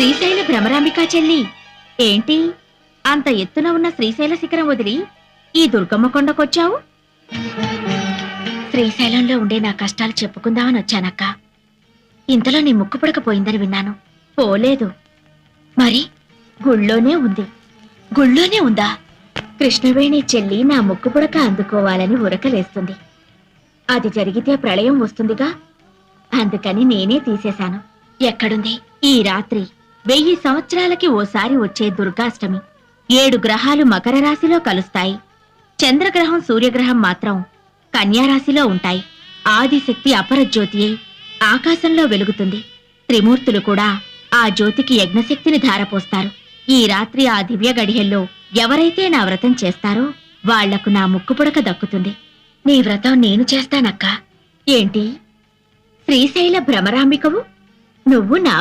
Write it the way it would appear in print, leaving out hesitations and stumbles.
శ్రీశైల భ్రమరాంబికా చెల్లి, ఏంటి అంత ఎత్తున ఉన్న శ్రీశైల శిఖరం వదిలి ఈ దుర్గమ్మ కొండకొచ్చావు? శ్రీశైలంలో ఉండే నా కష్టాలు చెప్పుకుందామని వచ్చానక్క. ఇంతలో నీ ముక్కు పుడకపోయిందని విన్నాను. పోలేదు. మరి గుళ్ళోనే ఉంది. గుళ్ళోనే ఉందా? కృష్ణవేణి చెల్లి నా ముక్కు పుడక అందుకోవాలని ఉరకలేస్తుంది. అది జరిగితే ప్రళయం వస్తుందిగా, అందుకని నేనే తీసేశాను. ఎక్కడుంది? ఈ రాత్రి 1000 సంవత్సరాలకి ఓసారి వచ్చే దుర్గాష్టమి. 7 గ్రహాలు మకర రాశిలో కలుస్తాయి. చంద్రగ్రహం సూర్యగ్రహం మాత్రం కన్యారాశిలో ఉంటాయి. ఆదిశక్తి అపరజ్యోతి అయి ఆకాశంలో వెలుగుతుంది. త్రిమూర్తులు కూడా ఆ జ్యోతికి యజ్ఞశక్తిని ధారపోస్తారు. ఈ రాత్రి ఆ దివ్య గడియల్లో ఎవరైతే నా వ్రతం చేస్తారో వాళ్లకు నా ముక్కు పుడక దక్కుతుంది. నీ వ్రతం నేను చేస్తానక్కా. ఏంటి శ్రీశైల భ్రమరాంబికవు? నువ్వు నా